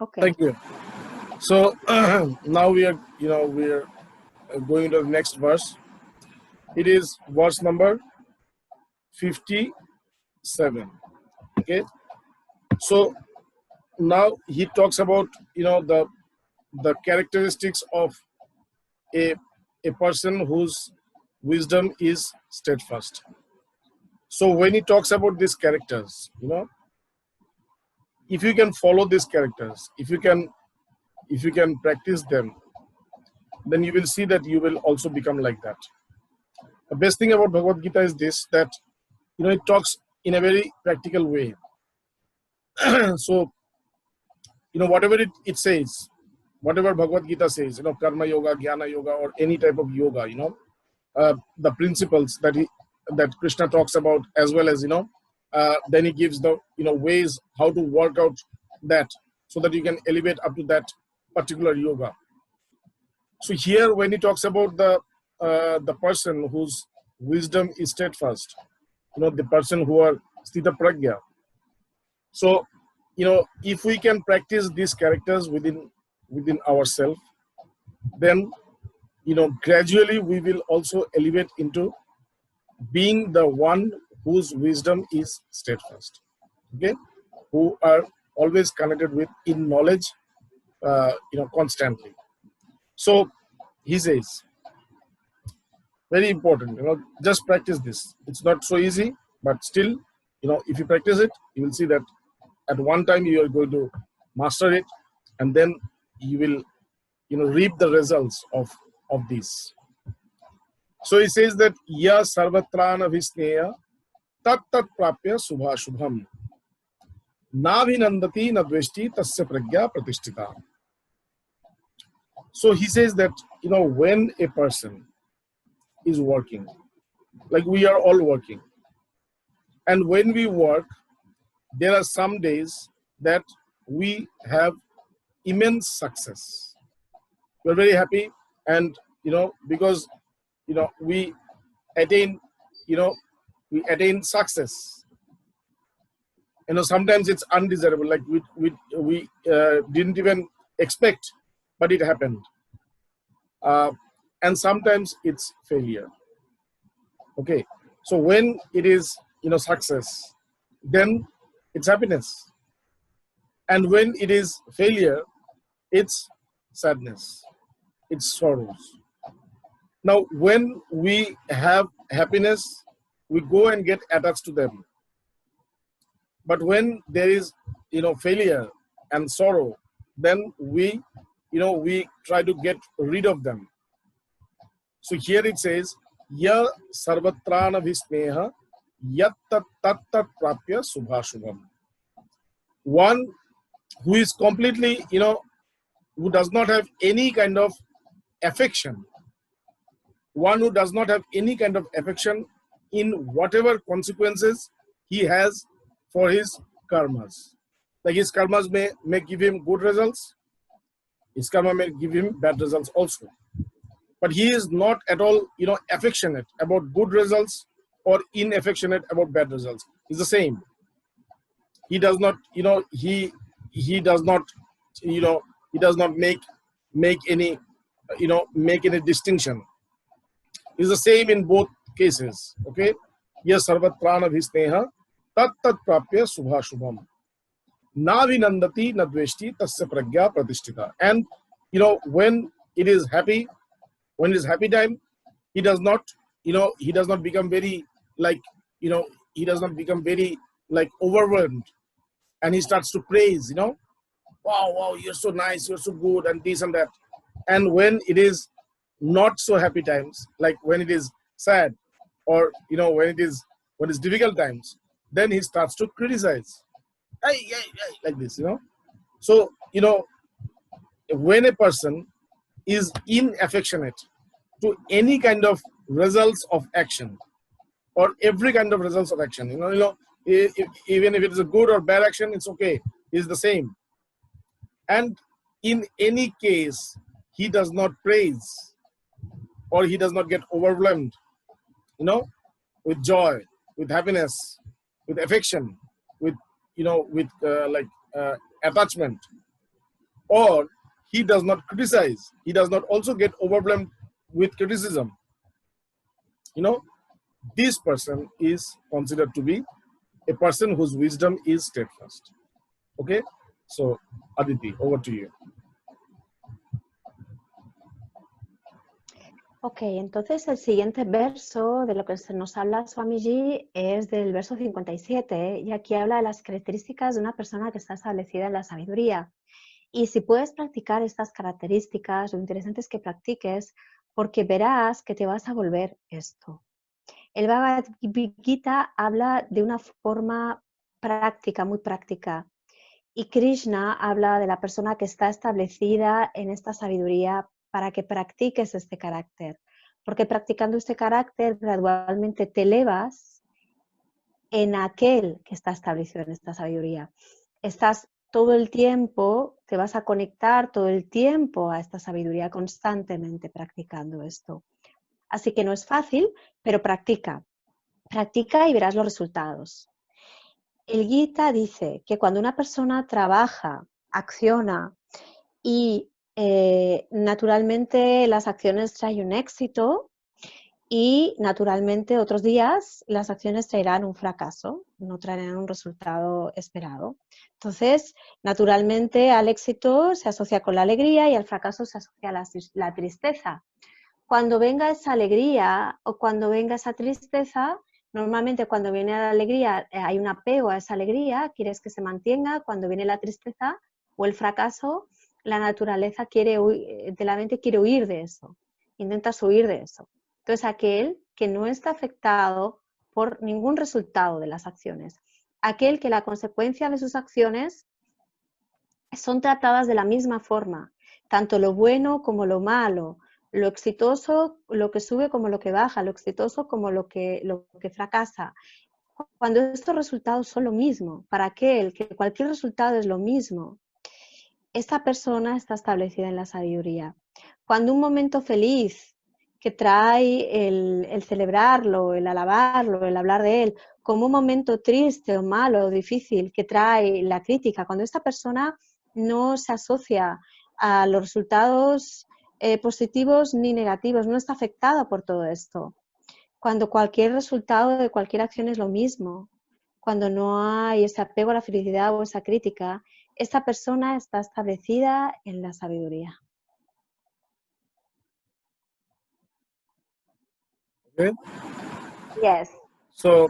Okay. Thank you. So now we are going to the next verse. It is verse number 57. Okay. So now he talks about the characteristics of a person whose wisdom is steadfast. So when he talks about these characters, if you can follow these characters, if you can practice them, then you will see that you will also become like that. The best thing about Bhagavad Gita is this, that it talks in a very practical way. So whatever it says, whatever Bhagavad Gita says, karma yoga, jnana yoga, or any type of yoga, the principles that Krishna talks about, as well as then he gives the ways how to work out that, so that you can elevate up to that particular yoga. So here, when he talks about the person whose wisdom is steadfast, the person who are sthita pragya. So if we can practice these characters within ourselves, then gradually we will also elevate into being the one whose wisdom is steadfast. Okay, who are always connected with in knowledge, constantly. So he says, very important, just practice this. It's not so easy, but still, if you practice it, you will see that at one time you are going to master it, and then you will reap the results of this. So he says that ya sarvatrana visneya tat tat prapya subha shubham nabhinandati nadveshti tasya pragya pratishtita. So he says that when a person is working, like we are all working, and when we work, there are some days that we have immense success. We're very happy, and because we attain success. Sometimes it's undesirable, like we didn't even expect, but it happened. And sometimes it's failure. Okay, so when it is success, then it's happiness, and when it is failure, it's sadness, it's sorrows. Now, when we have happiness, we go and get attached to them. But when there is, failure and sorrow, then we try to get rid of them. So here it says, ya sarvatrana visneha yat tat tat prapya subhashubham. One who is completely, who does not have any kind of affection. One who does not have any kind of affection in whatever consequences he has for his karmas. Like his karmas may give him good results, his karma may give him bad results also. But he is not at all, affectionate about good results or inaffectionate about bad results. It's the same. He does not, he does not, he does not make any distinction. It's the same in both cases. Okay. Yes, sarvatrana visneha tat tat prapya subha shubham navinandati nadveshti tasya pragya pratishtita. And when it is happy, when it is happy time, he does not become very he does not become very overwhelmed, and he starts to praise, wow, you're so nice, you're so good, and this and that. And when it is not so happy times, like when it is sad, or when it's difficult times, then he starts to criticize, hey, like this, So when a person is inaffectionate to any kind of results of action, or every kind of results of action, even if it is a good or bad action, it's okay, it's the same. And in any case, he does not praise, or he does not get overwhelmed, with joy, with happiness, with affection, with attachment. or he does not criticize. He does not also get overwhelmed with criticism. You know, this person is considered to be a person whose wisdom is steadfast. Okay, so Aditi, over to you. Ok, entonces el siguiente verso de lo que se nos habla Swamiji es del verso 57, y aquí habla de las características de una persona que está establecida en la sabiduría. Y si puedes practicar estas características, lo interesante es que practiques, porque verás que te vas a volver esto. El Bhagavad Gita habla de una forma práctica, muy práctica, y Krishna habla de la persona que está establecida en esta sabiduría para que practiques este carácter, porque practicando este carácter gradualmente te elevas en aquel que está establecido en esta sabiduría. Estás todo el tiempo, te vas a conectar todo el tiempo a esta sabiduría constantemente practicando esto. Así que no es fácil, pero practica. Practica y verás los resultados. El Gita dice que cuando una persona trabaja, acciona y naturalmente las acciones traen un éxito y naturalmente otros días las acciones traerán un fracaso, no traerán un resultado esperado. Entonces, naturalmente al éxito se asocia con la alegría y al fracaso se asocia a la tristeza. Cuando venga esa alegría o cuando venga esa tristeza, normalmente cuando viene la alegría hay un apego a esa alegría, quieres que se mantenga. Cuando viene la tristeza o el fracaso, la naturaleza de la mente quiere huir de eso, intentas huir de eso. Entonces aquel que no está afectado por ningún resultado de las acciones, aquel que la consecuencia de sus acciones son tratadas de la misma forma, tanto lo bueno como lo malo, lo exitoso, lo que sube como lo que baja, lo exitoso como lo que fracasa. Cuando estos resultados son lo mismo, para aquel que cualquier resultado es lo mismo, esta persona está establecida en la sabiduría. Cuando un momento feliz que trae el celebrarlo, el alabarlo, el hablar de él, como un momento triste o malo o difícil que trae la crítica, cuando esta persona no se asocia a los resultados positivos ni negativos, no está afectada por todo esto. Cuando cualquier resultado de cualquier acción es lo mismo, cuando no hay ese apego a la felicidad o esa crítica, esta persona está establecida en la sabiduría. Okay. Yes. So